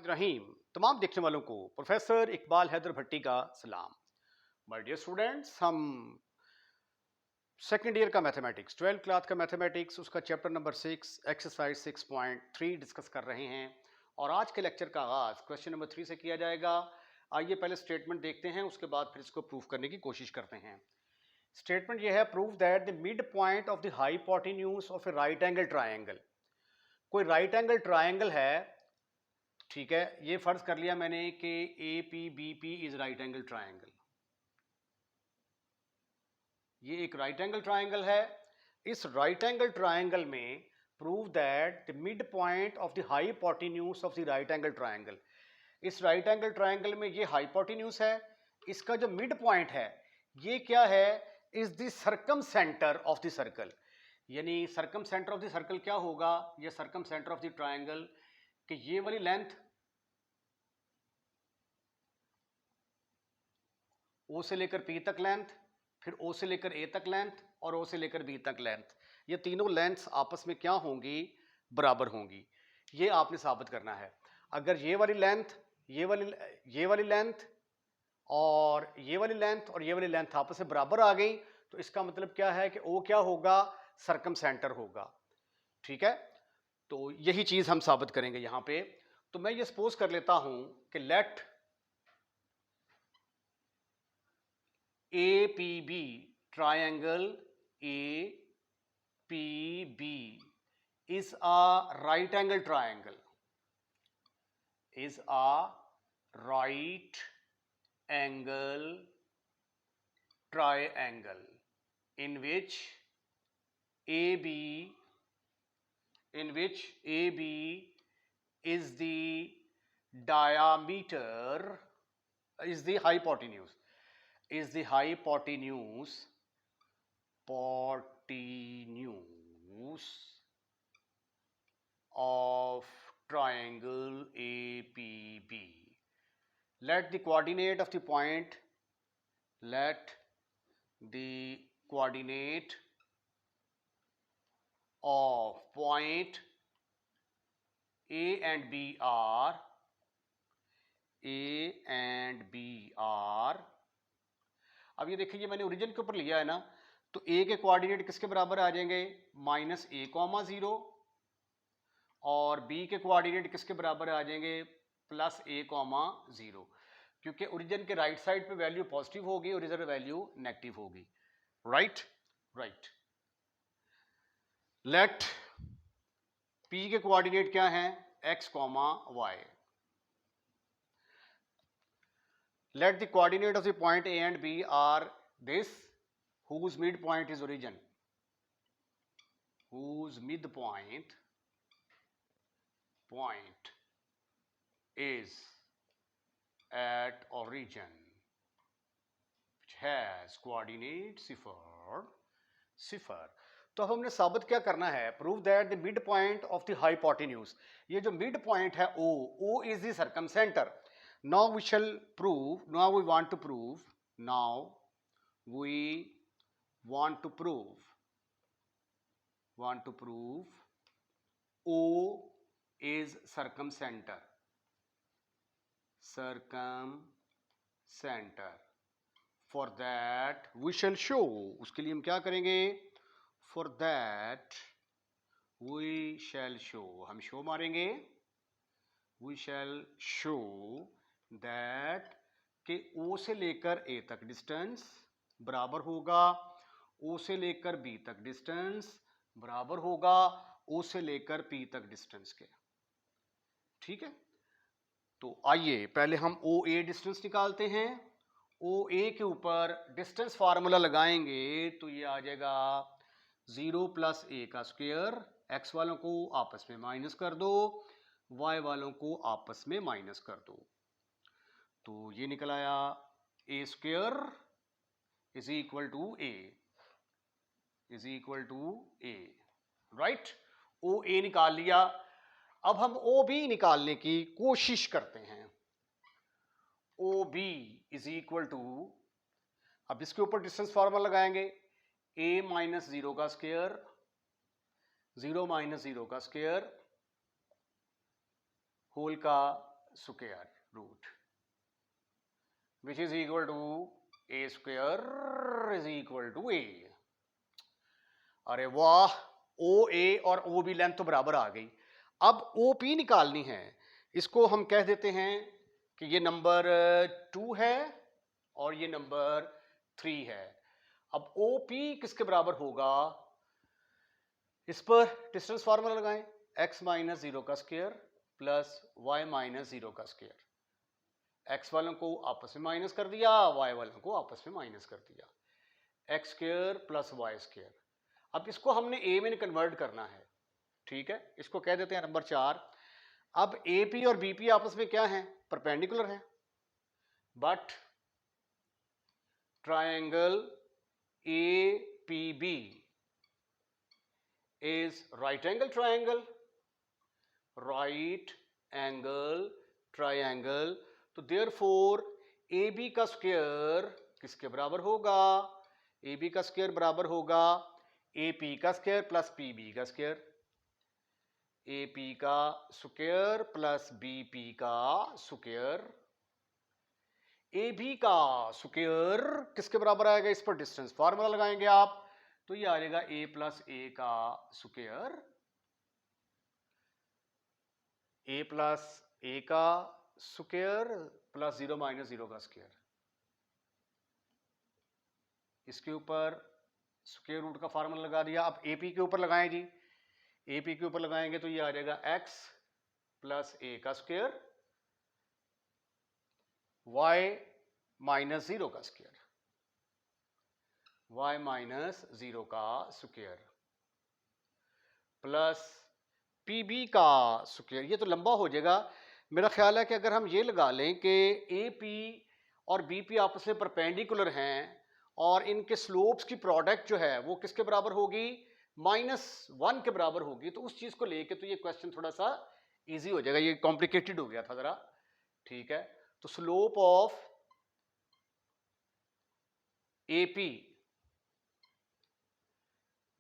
रहीम तमाम देखने वालों को प्रोफेसर इकबाल हैदर भट्टी का सलाम। माय डियर स्टूडेंट्स, हम सेकेंड ईयर का मैथमेटिक्स 12th क्लास का मैथमेटिक्स उसका चैप्टर नंबर 6 एक्सरसाइज 6.3 डिस्कस कर रहे हैं और आज के लेक्चर का आगाज क्वेश्चन नंबर 3 से किया जाएगा। आइए पहले स्टेटमेंट देखते हैं, उसके बाद फिर इसको प्रूव करने की कोशिश करते हैं। स्टेटमेंट यह है, prove that the mid point of the hypotenuse of a right angle triangle. कोई राइट एंगल ट्राइंगल है, ठीक है, ये फर्ज कर लिया मैंने कि A P B P is right angle triangle. ये एक राइट एंगल ट्राइंगल है। इस राइट एंगल ट्राइंगल में prove that the mid point of the hypotenuse of the right angle triangle. इस राइट एंगल ट्राइंगल में ये हाइपोटेन्यूज है, इसका जो मिड पॉइंट है ये क्या है, is the circumcentre of the circle. यानी circumcentre of the circle क्या होगा, ये circumcentre of the triangle कि ये वाली लेंथ ओ से लेकर पी तक लेंथ, फिर ओ से लेकर ए तक लेंथ और ओ से लेकर बी तक लेंथ, ये तीनों लेंथ्स आपस में क्या होंगी, बराबर होंगी। ये आपने साबित करना है। अगर ये वाली लेंथ ये वाली लेंथ और ये वाली लेंथ और ये वाली लेंथ आपस में बराबर आ गई तो इसका मतलब क्या है कि ओ क्या होगा, सर्कम सेंटर होगा। ठीक है, तो यही चीज हम साबित करेंगे यहां पे। तो मैं ये सपोज कर लेता हूं कि late APB triangle APB is a right angle triangle, is a right angle triangle in which AB is the diameter, is the hypotenuse of triangle APB. Let the coordinate of the point A and B are अब ये देखिए, मैंने origin के ऊपर लिया है ना, तो ए के कोऑर्डिनेट किसके बराबर आ जाएंगे, -a,0 और बी के कोऑर्डिनेट किसके बराबर आ जाएंगे, +a,0, क्योंकि ओरिजिन के राइट साइड पे वैल्यू पॉजिटिव होगी और इधर वैल्यू नेगेटिव होगी। राइट। लेट पी के कोऑर्डिनेट क्या है, x, y। Let the coordinate of the point A and B are this, whose midpoint is origin, whose midpoint is at origin, which has coordinate 0। तो अब हमने साबित क्या करना है, prove that the mid point of the hypotenuse, ये जो mid point है O is the circum centre. Now we want to prove O is circum center। For that we shall show, उसके लिए हम क्या करेंगे, for that we shall show, हम show मारेंगे, we shall show that कि O से लेकर A तक डिस्टेंस बराबर होगा O से लेकर B तक डिस्टेंस बराबर होगा O से लेकर P तक डिस्टेंस के। ठीक है, तो आइए पहले हम OA डिस्टेंस निकालते हैं। OA के ऊपर डिस्टेंस फार्मूला लगाएंगे तो ये आ जाएगा 0 + a का स्क्वायर, x वालों को आपस में माइनस कर दो, y वालों को आपस में माइनस कर दो, तो ये निकल आया a square is equal to a। Right, OA निकाल लिया। अब हम OB निकालने की कोशिश करते हैं। OB इज इक्वल टू, अब इसके ऊपर डिस्टेंस फार्मूला लगाएंगे, a - 0 का स्क्वायर, 0 - 0 का स्क्वायर होल का square root which is equal to A square is equal to A. अरे वाह, ओ ए और ओ बी लेंथ तो बराबर आ गई। अब ओ पी निकालनी है। इसको हम कह देते हैं कि ये नंबर 2 है और ये नंबर 3 है। अब ओ पी किसके बराबर होगा, इस पर डिस्टेंस फार्मूला लगाएं, x माइनस 0 का स्क्वायर प्लस y माइनस 0 का स्क्वायर। x वालों को आपस में माइनस कर दिया, y वालों को आपस में माइनस कर दिया, x square plus Y square. अब इसको हमने ए में कन्वर्ट करना है, ठीक है। इसको कह देते हैं नंबर 4। अब ए पी और बी पी आपस में क्या है, परपेंडिकुलर है, but triangle A P B is right angle triangle, right angle triangle। तो therefore AB का स्क्वायर किसके बराबर होगा, AB का स्क्वायर बराबर होगा AP का स्क्वायर प्लस PB का स्क्वायर। AP का स्क्वायर प्लस BP का स्क्वायर। AB का स्क्वायर किसके बराबर आएगा, इस पर डिस्टेंस फार्मूला लगाएंगे आप, तो ये आ जाएगा a प्लस ए का स्क्वायर, a प्लस ए का स्क्वायर प्लस 0 माइनस 0 का स्क्वायर। इसके ऊपर स्क्वायर रूट का फार्मूला लगा दिया। अब AP के ऊपर लगाएं जी, AP के ऊपर लगाएंगे तो ये आ जाएगा x प्लस ए का स्क्वायर y माइनस 0 का स्क्वायर, y माइनस 0 का स्क्वायर प्लस PB का स्क्वायर। ये तो लंबा हो जाएगा। मेरा ख्याल है कि अगर हम ये लगा लें कि AP और BP आपस में परपेंडिकुलर हैं और इनके स्लोप्स की प्रोडक्ट जो है वो किसके बराबर होगी, -1 के बराबर होगी, तो उस चीज को लेके तो ये क्वेश्चन थोड़ा सा इजी हो जाएगा। ये कॉम्प्लिकेटेड हो गया था जरा, ठीक है। तो slope of AP,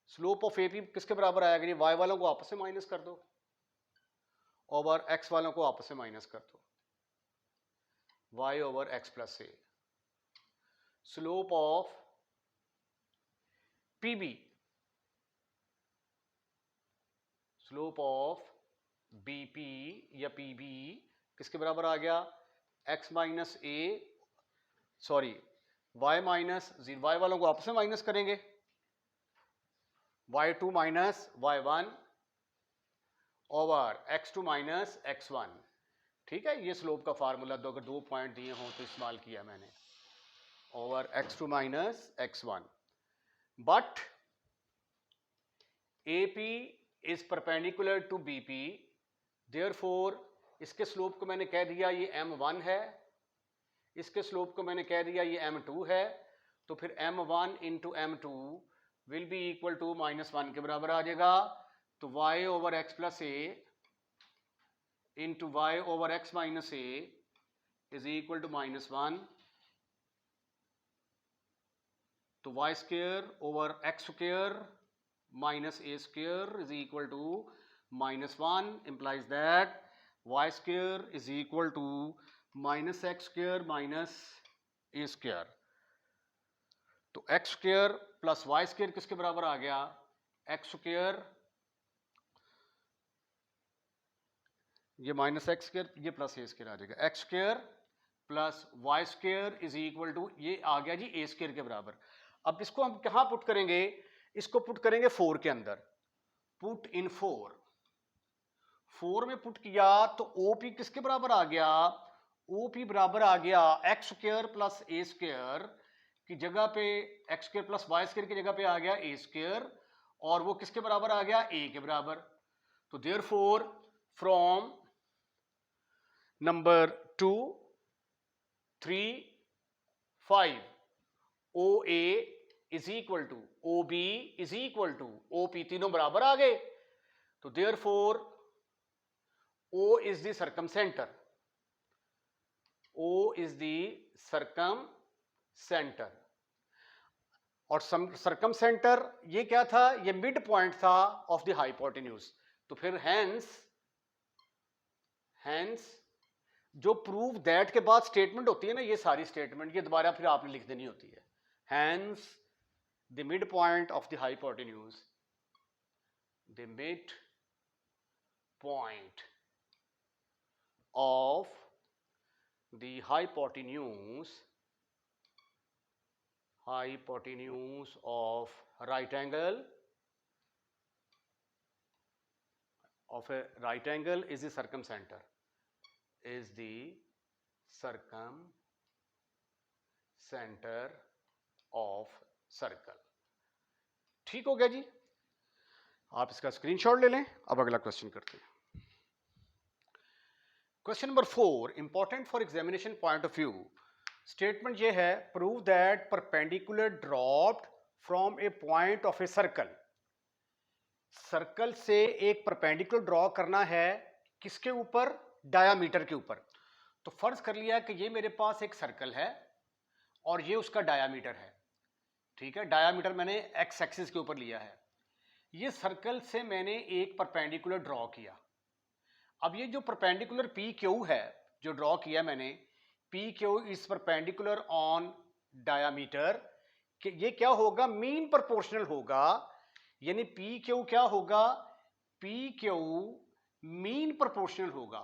slope of AP किसके बराबर आएगा, ये y वालों को आपस में माइनस कर दो ओवर x वालों को आपस में माइनस कर दो, y over x plus A. Slope of PB, slope of BP या PB किसके बराबर आ गया, x माइनस ए, सॉरी y माइनस 0, y वालों को आपस में माइनस करेंगे, y2 minus y1 over x2 minus x1, ठीक है। ये स्लोप का फार्मूला अगर 2 पॉइंट दिए हों तो इस्तेमाल किया मैंने, over x2 minus x1। But AP is perpendicular to BP, therefore इसके स्लोप को मैंने कह दिया ये m1 है, इसके स्लोप को मैंने कह दिया ये m2 है, तो फिर m1 into m2 will be equal to -1 के बराबर आ जाएगा। तो y over x plus A into y over x minus A is equal to -1, तो y square over x square minus A square is equal to -1 implies that y square is equal to -x square minus A square. तो x square plus y square किसके बराबर आ गया, x square, ये -x square, ये plus A square आ जाएगा, x square plus y square is equal to, ये आ गया जी a स्क्वायर के बराबर। अब इसको हम कहां पुट करेंगे, इसको पुट करेंगे 4 के अंदर, पुट इन 4 में पुट किया तो OP किसके बराबर आ गया, OP बराबर आ गया x square plus A square की जगह पे, x square plus Y square की जगह पे आ गया ए स्क्वायर, और वो किसके बराबर आ गया, a के बराबर। तो therefore from number 2, 3, 5 OA is equal to OB is equal to OP, तीनों बराबर आ गए। तो therefore O is the circumcentre, O is the circumcentre, और सर्कमसेंटर ये क्या था, ये मिड पॉइंट था ऑफ द हाइपोटेन्यूज। तो फिर हेंस जो प्रूव दैट के बाद स्टेटमेंट होती है ना, ये सारी स्टेटमेंट ये दोबारा फिर आपने लिख देनी होती है। Hence the mid point of the hypotenuse, the mid point of the hypotenuse of right angle of a right angle is the circumcenter of circle। ठीक हो गया जी, आप इसका स्क्रीनशॉट ले लें। अब अगला क्वेश्चन करते हैं। Question number 4, important for examination point of view. Statement ये है, prove that perpendicular dropped from A point of a circle. Circle से एक परपेंडिकुलर ड्रॉ करना है, किसके ऊपर? डायामीटर के ऊपर। तो फर्ज कर लिया कि ये मेरे पास एक सर्कल है और ये उसका डायामीटर है। ठीक है, डायामीटर मैंने एक्स एक्सिस के ऊपर लिया है। ये सर्कल से मैंने एक परपेंडिकुलर ड्रॉ किया। अब ये जो परपेंडिकुलर पी क्यू है जो ड्रॉ किया मैंने, P Q is perpendicular on diameter, कि ये क्या होगा? मीन प्रोपोर्शनल होगा। यानी पी क्यू क्या होगा? पी क्यू मीन प्रोपोर्शनल होगा।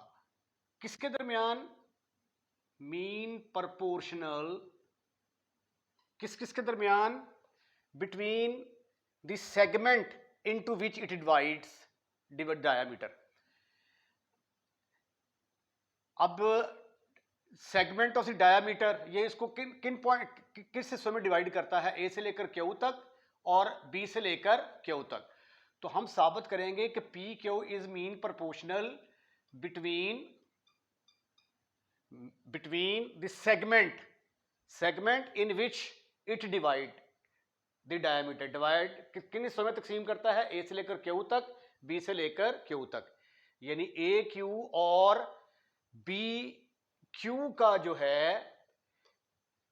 किसके दरमियान? मीन प्रोपोर्शनल किस किस के दरमियान? Between the segment into which it divides diameter. अब सेगमेंट ऑफ द डायामीटर, ये इसको किन किन पॉइंट किस हिस्सों में डिवाइड करता है? ए से लेकर क्यू तक और बी से लेकर क्यू तक। तो हम साबित करेंगे कि P Q is mean proportional between the segment in which it divide the diameter. Divide किन हिस्सों में तकसीम करता है? ए से लेकर क्यू तक, बी से लेकर क्यू तक। यानी ए क्यू और बी क्यू का जो है,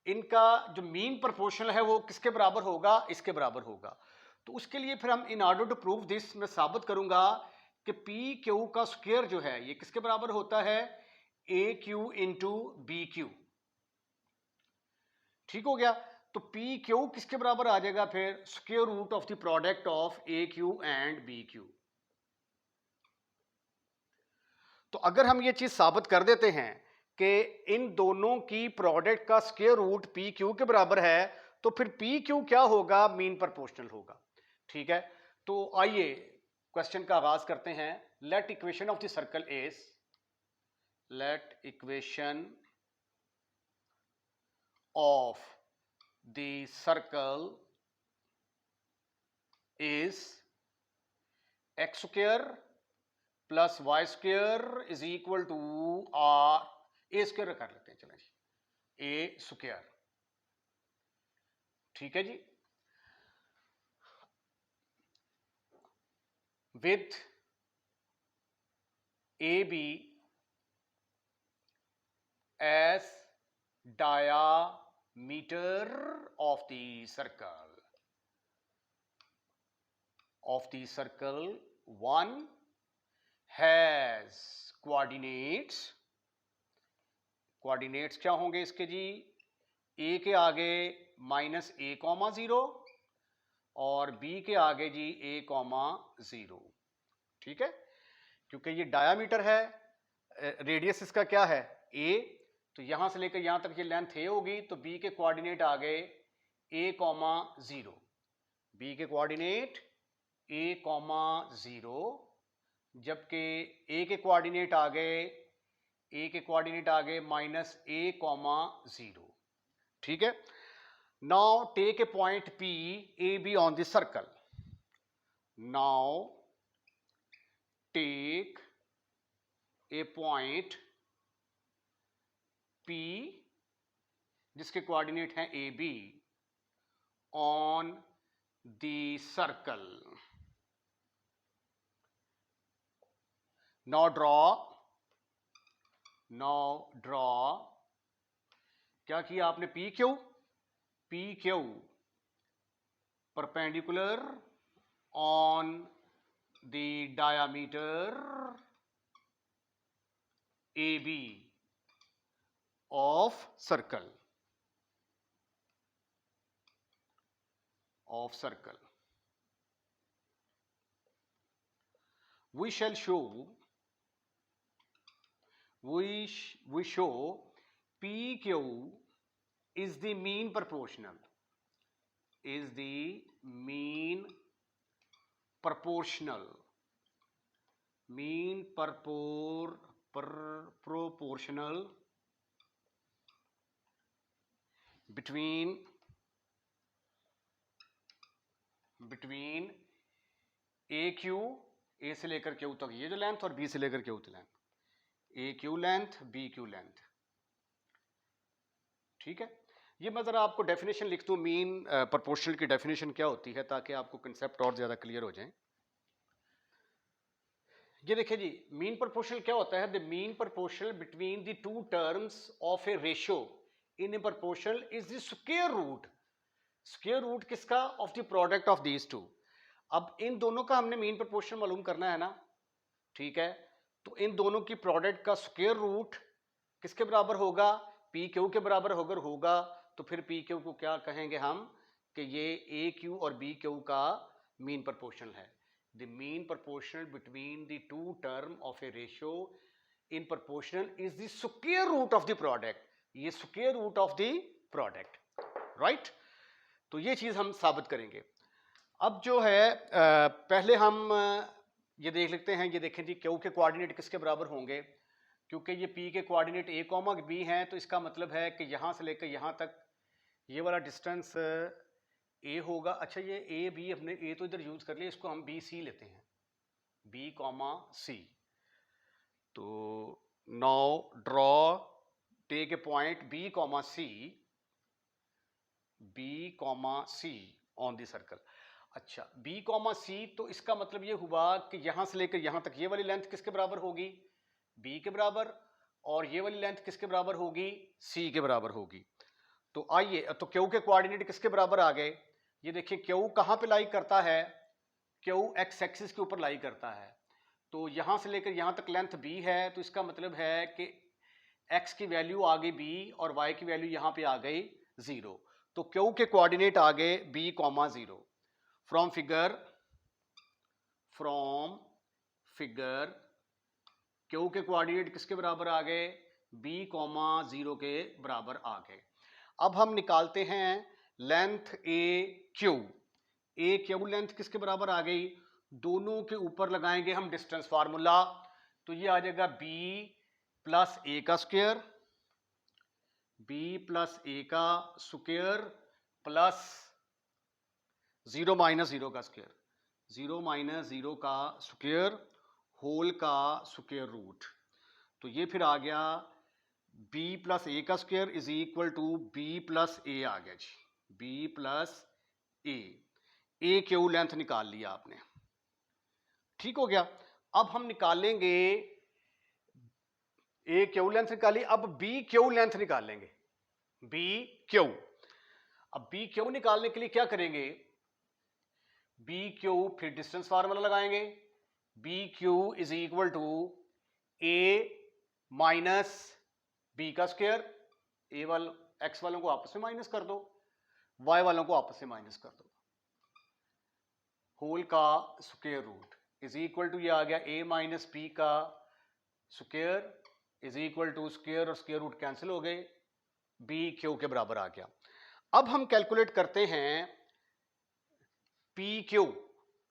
इनका जो मीन प्रोपोर्शनल है वो किसके बराबर होगा? इसके बराबर होगा। तो उसके लिए फिर हम in order to prove this, मैं साबित करूंगा कि पी क्यू का स्क्वायर जो है ये किसके बराबर होता है? ए क्यू इंटू बी क्यू। ठीक हो गया। तो पी क्यू किसके बराबर आ जाएगा फिर? Square root of the product of A Q and B Q. तो अगर हम ये चीज साबित कर देते हैं कि इन दोनों की प्रोडक्ट का स्क्वायर रूट पी क्यू के बराबर है, तो फिर पी क्यू क्या होगा? मीन प्रोपोर्शनल होगा। ठीक है, तो आइए क्वेश्चन का आगाज करते हैं। Let equation of the circle is, let equation of the circle is X square plus Y square is equal to R, A square कर लेते हैं, चलें जी, ए स्क्वायर। ठीक है जी, with A B as diameter of the circle 1 has coordinates क्या होंगे इसके जी? ए के आगे माइनस ए कॉमा 0 और बी के आगे जी ए कॉमा 0। ठीक है, क्योंकि ये डायामीटर है, रेडियस इसका क्या है? ए, तो यहां से लेकर यहां तक ये लेंथ ए होगी, तो बी के कोऑर्डिनेट आ गए ए कॉमा 0। बी के कोऑर्डिनेट ए कॉमा 0, जबकि ए के कोऑर्डिनेट आ गए माइनस ए कॉमा 0। ठीक है, now take a point P A B on this circle. Now take a point P जिसके कोऑर्डिनेट हैं A B on the circle. Now draw क्या किया आपने? P Q perpendicular on the diameter A B of circle, of circle. We shall show, we show PQ is the mean proportional, is the mean proportional, mean proportional between A Q, ए से लेकर Q तक ये जो length, और B से लेकर Q तक length, A Q length, B Q length. ठीक है, ये मैं जरा आपको डेफिनेशन लिख दूं, मीन प्रोपोर्शनल की डेफिनेशन क्या होती है, ताकि आपको कंसेप्ट और ज्यादा क्लियर हो जाए। ये देखिए जी, मीन प्रोपोर्शनल क्या होता है? The mean proportional between the two terms of a ratio in a proportional is the square root, square root किसका? Of the product of these two. अब इन दोनों का हमने मीन प्रोपोर्शन मालूम करना है ना, ठीक है, तो इन दोनों की प्रोडक्ट का स्क्वायर रूट किसके बराबर होगा? पी क्यू के बराबर अगर होगा तो फिर पी क्यू को क्या कहेंगे हम, कि ये ए क्यू और बी क्यू का मीन प्रोपोर्शनल है। The mean proportional between the two term of a ratio in proportional is the square root of the product, ये square root of the product, right. तो ये चीज हम साबित करेंगे। अब जो है पहले हम ये देख लेते हैं, ये देखें जी, क्यू के कोऑर्डिनेट किसके बराबर होंगे? क्योंकि ये पी के कोऑर्डिनेट ए कॉमा बी हैं, तो इसका मतलब है कि यहाँ से लेकर यहाँ तक ये वाला डिस्टेंस ए होगा। अच्छा, ये ए बी हमने ए तो इधर यूज कर लिया, इसको हम बी सी लेते हैं, बी कॉमा सी। तो now draw, take a point B comma C, B comma C on the circle. अच्छा, बी कॉमा सी, तो इसका मतलब ये हुआ कि यहां से लेकर यहां तक ये वाली लेंथ किसके बराबर होगी? बी के बराबर, और ये वाली लेंथ किसके बराबर होगी? सी के बराबर होगी। तो आइए, तो क्यू के कोऑर्डिनेट किसके बराबर आ गए? ये देखिए, क्यू कहां पे लाई करता है? क्यू एक्स एक्सिस के ऊपर लाई करता है। तो यहां से लेकर यहां तक लेंथ बी है, तो इसका मतलब है कि एक्स की वैल्यू आ गई बी और वाई की वैल्यू यहां पे आ गई 0। तो क्यू के कोऑर्डिनेट आ गए B comma 0। From figure Q के कोऑर्डिनेट किसके बराबर आ गए? बी कॉमा 0 के बराबर आ गए। अब हम निकालते हैं length A Q. A Q length किसके बराबर आ गई? दोनों के ऊपर लगाएंगे हम डिस्टेंस फार्मूला, तो ये आ जाएगा बी प्लस ए का स्क्वायर, बी प्लस ए का स्क्वायर प्लस 0 माइनस 0 का स्क्वायर, 0 माइनस 0 का स्क्वायर होल का स्क्वायर रूट। तो ये फिर आ गया b प्लस ए का square is equal to b plus A आ गया जी, b plus A Q length निकाल लिया आपने, ठीक हो गया। अब हम निकालेंगे ए क्यू लेंथ निकाली, अब बी क्यू लेंथ निकालेंगे, बी क्यू। अब बी क्यू निकालने के लिए क्या करेंगे? बी क्यू फिर डिस्टेंस फार्मूला लगाएंगे, B Q is equal to A minus B का स्क्वायर, ए वाल एक्स वालों को आपस में माइनस कर दो, वाई वालों को आपस में माइनस कर दो, होल का square root is equal to, ये आ गया ए माइनस बी का square is equal to square और स्क्वायर रूट कैंसिल हो गए, बी क्यू के बराबर आ गया। अब हम कैलकुलेट करते हैं पी क्यू,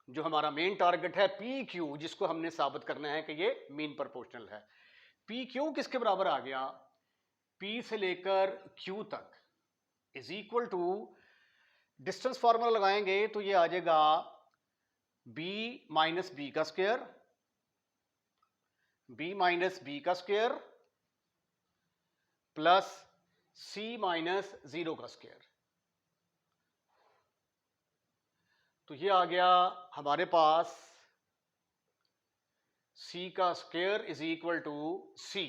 जो हमारा मेन टारगेट है पी क्यू, जिसको हमने साबित करना है कि ये मीन प्रोपोर्शनल है। पी क्यू किसके बराबर आ गया? पी से लेकर क्यू तक is equal to, distance formula लगाएंगे तो ये आ जाएगा बी माइनस बी का स्क्वायर, बी माइनस बी का स्क्वायर प्लस सी माइनस 0 का स्क्वायर। तो ये आ गया हमारे पास c का square is equal to C,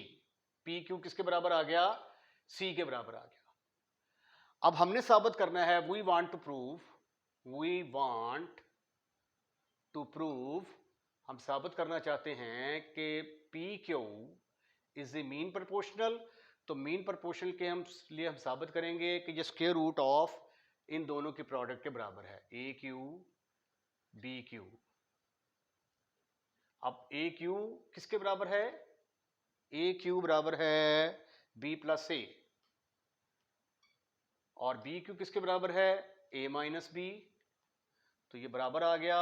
P Q किसके बराबर आ गया? c के बराबर आ गया। अब हमने साबित करना है, वी वांट टू प्रूव, हम साबित करना चाहते हैं कि P Q is the mean proportional. तो मीन प्रोपोर्शनल के लिए हम साबित करेंगे कि ये स्क्वायर रूट ऑफ इन दोनों की प्रोडक्ट के बराबर है, ए क्यू बी क्यू। अब ए क्यू किसके बराबर है? ए क्यू बराबर है बी प्लस ए, और बी क्यू किसके बराबर है? ए माइनस बी। तो ये बराबर आ गया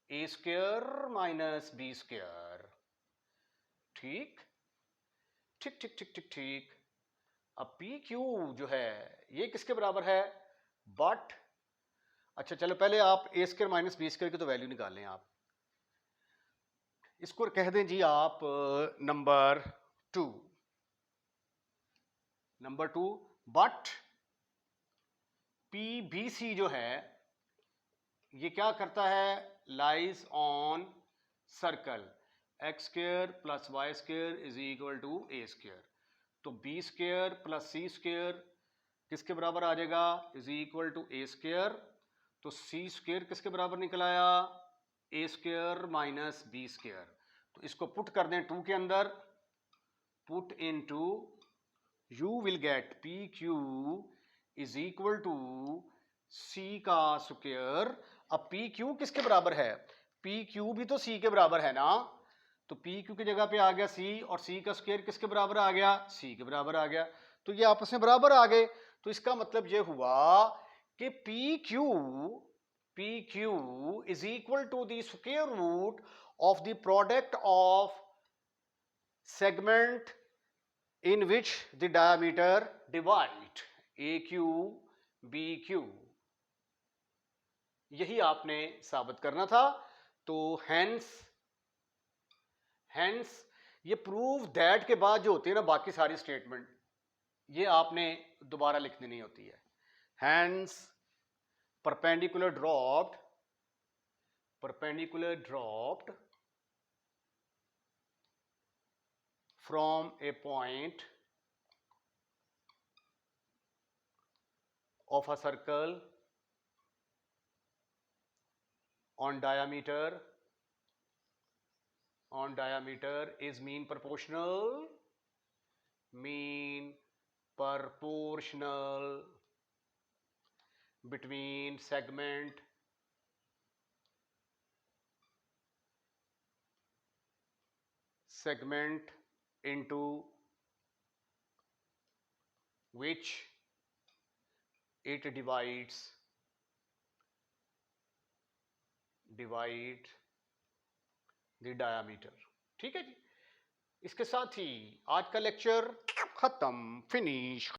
ए स्क्वायर माइनस बी स्क्वायर। ठीक ठीक ठीक ठीक ठीक ठीक। अब पी क्यू जो है ये किसके बराबर है? बट अच्छा चलो पहले आप ए स्क्वायर माइनस बी स्क्वायर की तो वैल्यू निकाल लें। आप इसको कह दें जी आप नंबर 2। Number 2 but P B C जो है ये क्या करता है? Lies on circle x square plus Y square is equal to A square. तो B square plus C square किसके बराबर आ जाएगा? Is equal to A square. तो सी स्क्वायर किसके बराबर निकल आया? A square minus B square. तो इसको पुट कर दें 2 के अंदर, put in two you will get P Q is equal to C का स्क्वायर। अब पी क्यू किसके बराबर है? पी क्यू भी तो सी के बराबर है ना। तो पी क्यू की जगह पे आ गया सी, और सी का स्क्वायर किसके बराबर आ गया? सी के बराबर आ गया। तो ये आपस में बराबर आ गए। तो इसका मतलब ये हुआ कि P Q is equal to the square root of the product of segment in which the diameter divide A Q B Q. यही आपने साबित करना था। तो हेंस ये प्रूव दैट के बाद जो होती है ना बाकी सारी स्टेटमेंट, ये आपने दोबारा लिखनी नहीं होती है। Hence perpendicular dropped from a point of a circle on diameter is mean proportional between segment into which it divides the diameter। ठीक है जी। इसके साथ ही आज का लेक्चर खत्म, फिनिश।